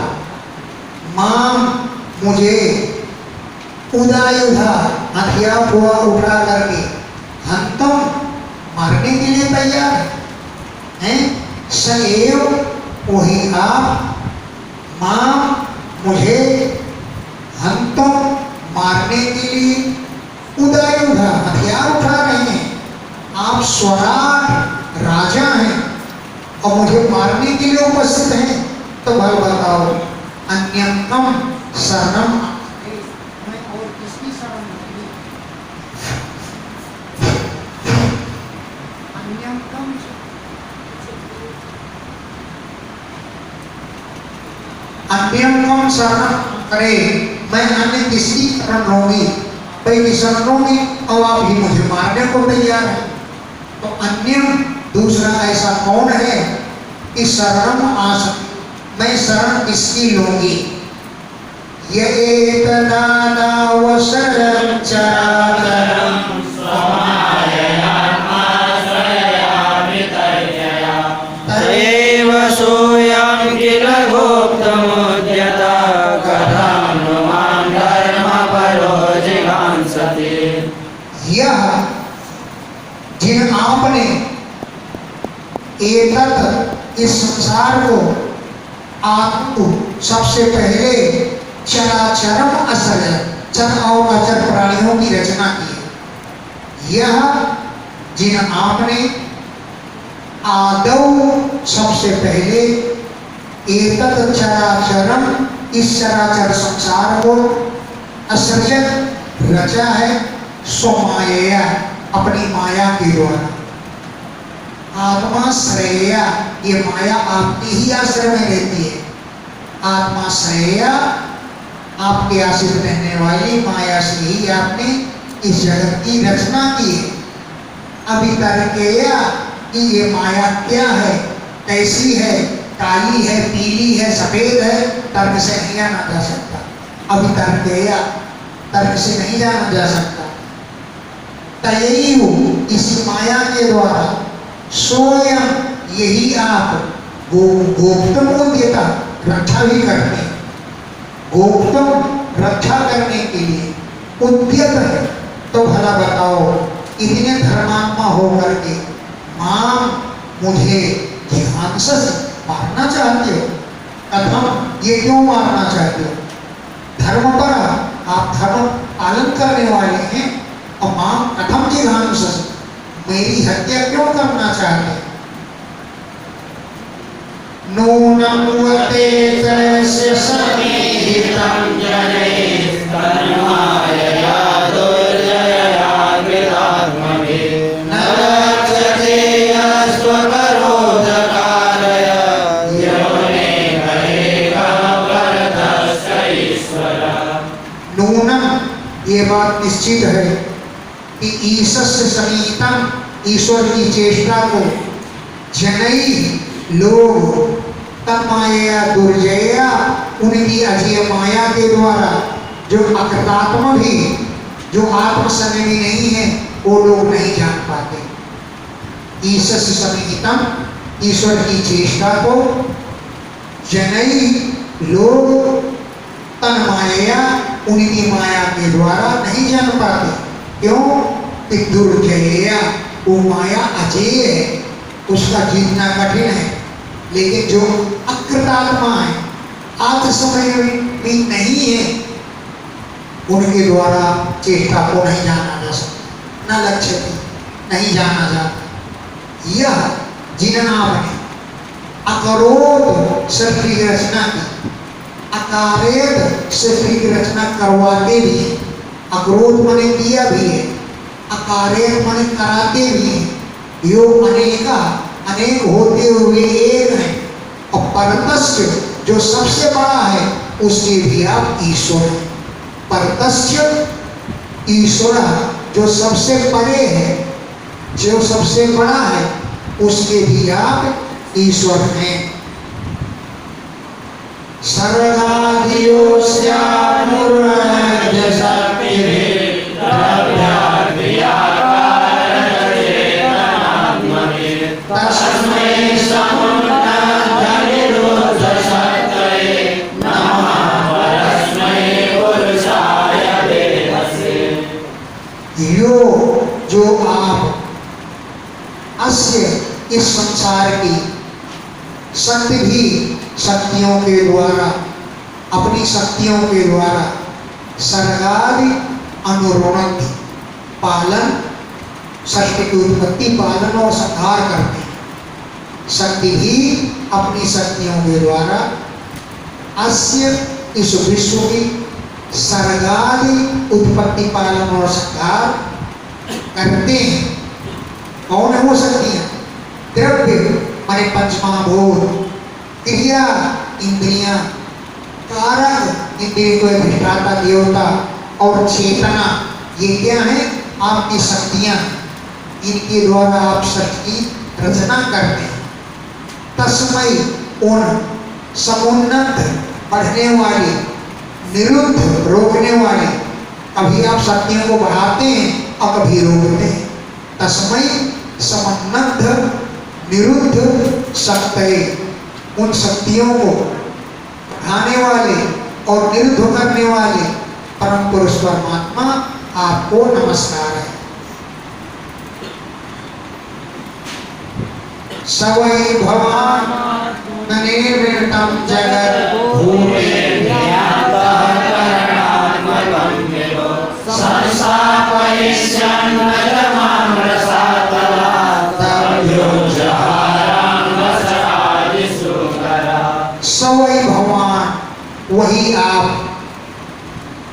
माम मुझे उदायुधा हथियार हुआ उठा करके, हंतम मारने के लिए तैयार है। सएव वही आप, माम मुझे हंतम मारने के लिए उदायुधा हथियार उठा रहे हैं। आप स्वराट राजा हैं और मुझे मारने के लिए उपस्थित हैं। तो भल बताओ, अन्यतम शरणम, मैं और किसकी शरण लूंगी? अन्यतम अन्यतम शरण करे, मैं अन्य किसकी शरण लूंगी? भाई शरण लूंगी और आप ही मुझे मारने को तैयार है। तो अन्य दूसरा ऐसा कौन है कि शरण आस, मैं शरण किसकी लूंगी? ये एतदानावसरं चराचरं तदेव सोऽयं किल गुप्तमुद्यतः कथं नु मां धर्मपरो जिघांसति। यह जिन आपने एतत् इस संसार को आपको सबसे पहले चराचरम असल चर और अचर प्राणियों की रचना की। यह जिन आपने आदौ सबसे पहले एतत् चराचरम, इस चराचर संसार को असृजत रचा है, स्वमाया अपनी माया के द्वारा। आत्मा श्रेया, ये माया आपके ही आश्रय में रहती है। आत्मा श्रेया, आपके आश्रित रहने वाली माया से ही आपने इस जगत की रचना की है। अभी तर्केया कि ये माया क्या है, कैसी है, काली है, पीली है, सफेद है, तर्क से नहीं जाना जा सकता। अभी तर्केया, तर्क से नहीं जाना जा सकता। तयैव इस माया के द्वारा, स्वयं यही आप गोप्तम उद्यता रक्षा भी करते, गोप्तम रक्षा करने के लिए उद्यत है। तो भला बताओ, इतने धर्मात्मा होकर के मां मुझे जिघांसस मारना चाहते हो? कथम, ये क्यों मारना चाहते हो? धर्म पर आप धर्म पालन करने वाले हैं और मां कथम जिघांसस, मेरी हत्या क्यों करना चाहते? नूनं वते तस्य समीहितं जनैः तन्मायया दुर्जयया कृतात्मभिः न रक्षते स्वकरोधकारय योनेकैकः परतश्च ईश्वरः। नूनं, ये बात निश्चित है कि ईशस्य समीहितं, ईश्वर की चेष्टा को जनैः लोग तन्माया दुर्जया, उनकी अजय माया के द्वारा, जो अकृतात्म भी, जो आत्मसमय भी नहीं है, वो लोग नहीं जान पाते। ईशस समीहितम, ईश्वर की चेष्टा को जनई लोग तन्माया, उनकी माया के द्वारा नहीं जान पाते। क्यों? कि दुर्जया, वो माया अजय है, उसका जीतना कठिन है। लेकिन जो अकृतात्मा है, आत्मसमय भी नहीं है, उनके द्वारा चेष्टा को नहीं जाना जा सकता, न लक्ष्य नहीं जाना जाता। यह जिननाम ने अकरोध सृष्टि की रचना की, अकारेत सृष्टि की रचना करवाते भी है। अक्रोध मने किया भी है, अकारेत मने कराते भी है। यो अनेका, अनेक होते हुए एक है, और परतस्य जो सबसे बड़ा है उसके भी आप ईश्वर हैं। परतस्य ईश्वर, जो सबसे परे है, जो सबसे बड़ा है, उसके भी आप ईश्वर हैं। सर्गादियोस्यानुर्नय शक्तिः द्रव्याद्रियाकारचेतनात्मने तस्मै समुन्नतनिरुद्धशक्तये नमः परस्मै पुरुषाय वेदसे। यो, जो आप अस्य इस संसार की शक्ति भी शक्तियों के द्वारा, अपनी शक्तियों के द्वारा सर्गादि अनुरोणति, पालन, सृष्टि की उत्पत्ति, पालन और संहार करते हैं। शक्ति भी अपनी शक्तियों के द्वारा अस्य इस विश्व की सर्गादि उत्पत्ति, पालन और संहार करते हैं। कौन है वो शक्तियां? द्रव्य माने पंचमहाभूत, क्रिया इंद्रियां, कारक इंद्रिय को अधिष्ठाता देवता और चेतना, ये क्या है? आपकी शक्तियां। इनके द्वारा आप सृष्टि की रचना करते हैं। तस्मै, उन समुन्नत, बढ़ने वाली, निरुद्ध, रोकने वाली, कभी आप शक्तियों को बढ़ाते हैं और कभी रोकते हैं। तस्मै समुन्नत निरुद्ध शक्तये, उन शक्तियों को बढ़ाने वाले और निरुद्ध करने वाले परम पुरुष परमात्मा आपको नमस्कार है। सवै भवान निर्मितं जगत् भूमिर्ज्ञातः करणात्मकं विभो संस्थापयिष्यन् नजमां रसातला तभ्यो जहारां वसरादिसुकरा। सवै भवान, वही आप,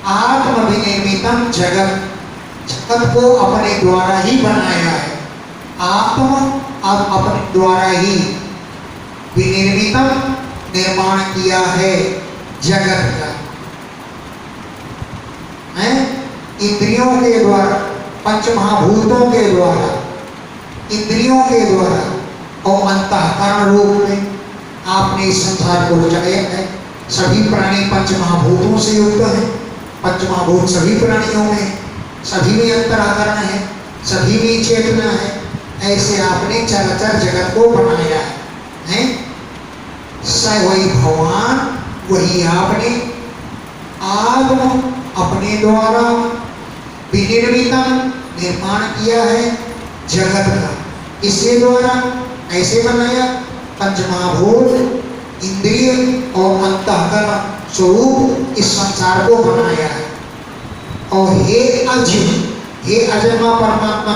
आत्मविनिर्मितम जगत, जगत को अपने द्वारा ही बनाया है। आत्म, आप अपने द्वारा ही विनिर्मितम, निर्माण किया है जगत का, है इंद्रियों के द्वारा, पंचमहाभूतों के द्वारा, इंद्रियों के द्वारा और अंतःकरण रूप में आपने इस संसार को रचाया है। सभी प्राणी पंचमहाभूतों से युक्त है। पंचमहाभूत सभी प्राणियों में, सभी में अंतःकरण है, सभी में चेतना है। ऐसे आपने चराचर जगत को बनाया है। स वही भगवान, वही आपने आत्म, अपने द्वारा विनिर्मितम, निर्माण किया है जगत का। इसके द्वारा ऐसे बनाया, पंचमहाभूत, इंद्रिय और अंतःकरण स्वरूप इस संसार को बनाया है। और हे अज, हे अजन्मा परमात्मा,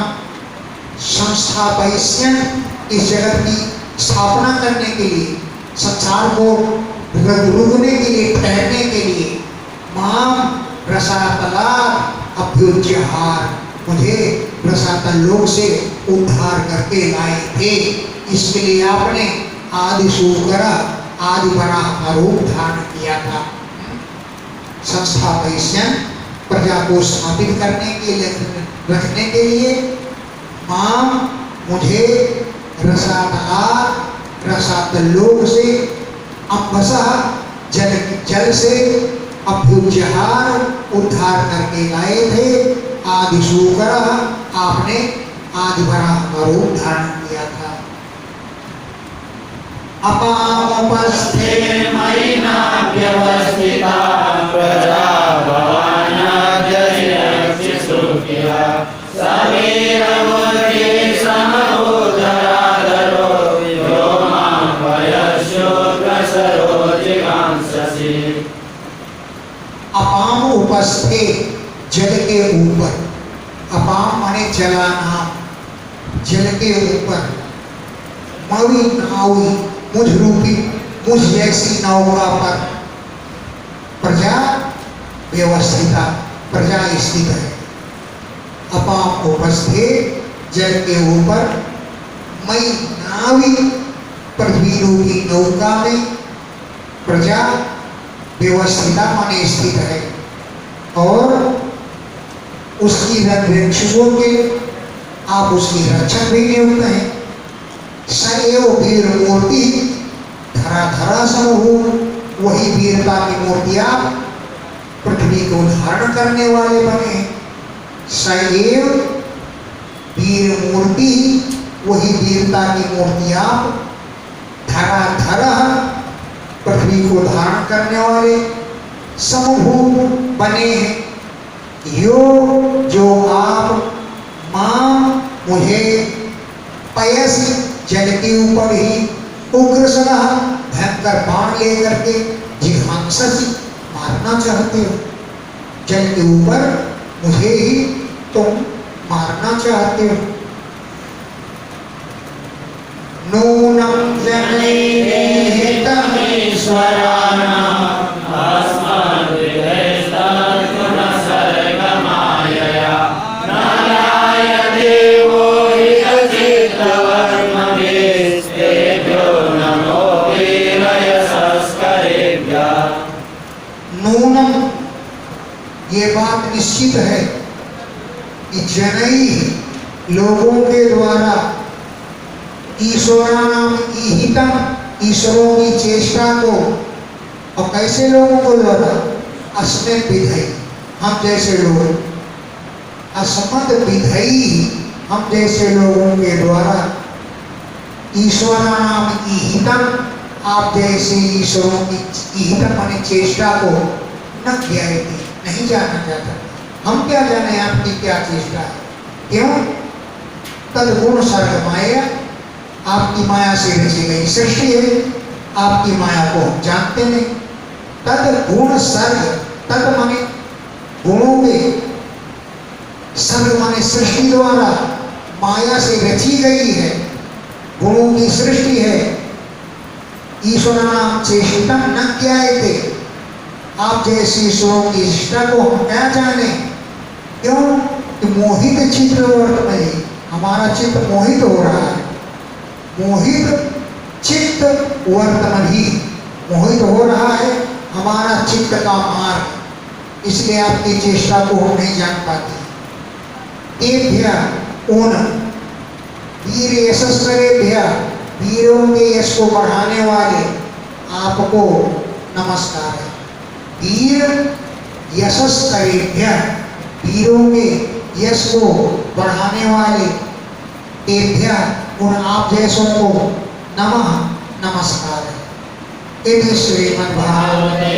संस्थापयिष्यन्, इस जगत की स्थापना करने के लिए, संसार को रुकने के लिए, ठहरने के लिए, माम रसातलात् अभ्युज्यहार, मुझे रसातल लोक से उद्धार करके लाए थे। इसके लिए आपने आदि सूकरा, आदि वराह का रूप धारण किया था। संस्थापयिष्यन्, प्रजा को स्थापित करने के लिए, रखने के लिए, माम, मुझे रसातलात्, रसातल लोक से, अम्बसः, जल से, अभ्युज्यहार, उद्धार करके लाए थे। आदि सूकर, आपने आदि वराह का रूप धारण किया था। अपामुपस्थे मयि नाभ्यवस्थिता प्रजा भवानाद्यस्य सुखिया सवेरमुखे समहोदराधरो यो मां वयस्योग्रसरोजिगांससि। अपाम उपस्थे, जल के ऊपर, अपाम माने जलानाम, जल के ऊपर, मवि नावी, मुझ रूपी, मुझ जैसी नौका पर प्रजा व्यवस्थिता, प्रजा स्थित है। अपाम उपस्थे, जल के ऊपर, मई नावी, पृथ्वी रूपी नौका में, प्रजा व्यवस्थिता माने स्थित है और उसकी रक्षकों के आप उसकी रक्षक भी नियुक्त हैं। सएव वीर मूर्ति धरा धरा समूह, वही वीरता की मूर्तियां पृथ्वी को धारण करने वाले बने। सएव वीर मूर्ति, वही वीरता की मूर्तियां धरा धरा पृथ्वी को धारण करने वाले समूह बने हैं। यो जो आप मां मुझे पयस जल के ऊपर ही उग्र सलाह भयंकर बाण लेकर के जिघांससी मारना चाहते हो। जल के ऊपर मुझे ही तुम मारना चाहते हो। नूनं जनैः ईश्वराणाम् अस्मद्विधेस्तात् गुणसर्गमायया नाराय देवो हितचित्तवर्मभिस्तेभ्यो नमो वीरयशस्करेभ्यः। नूनम, ये बात निश्चित है कि जनई लोगों के द्वारा ईश्वराणाम ईहितम, ईश्वरों की चेष्टा को, और कैसे लोगों को द्वारा अस्मत् विधेय, हम जैसे लोग, अस्मत् विधेय, हम जैसे लोगों के द्वारा ईश्वराणाम ईहितम, आप जैसे ईश्वरों की ईहितम माने चेष्टा को न ज्ञायते, नहीं जानना चाहता। हम क्या जाने आपकी क्या चेष्टा है? क्यों? तद्गुण सर्ग माया, आपकी माया से रची गई सृष्टि है, आपकी माया को हम जानते नहीं। तद गुण सर्ग, तद माने गुणों के, सर्ग माने सृष्टि द्वारा माया से रची गई है, गुणों की सृष्टि है। ईश्वराणाम चेष्टितम न ज्ञायते, आप जैसे ईश्वरों की इष्टा को हम क्या जाने? क्यों? कि मोहित चित्त वर्तमयी, हमारा चित्त मोहित हो रहा है। मोहित चित्त वर्तमयी, मोहित हो रहा है हमारा चित्त का मार्ग, इसलिए आपकी चेष्टा को हम नहीं जान पाते। तेभ्य उन वीर यशस्करेभ्य, वीरों के यश को बढ़ाने वाले आपको नमस्कार है। वीर यशस्करेभ्य, वीरों के यश को बढ़ाने वाले, तेभ्य उन आप जैसों को नमः, नमस्कार है। इति श्रीमद्भागवते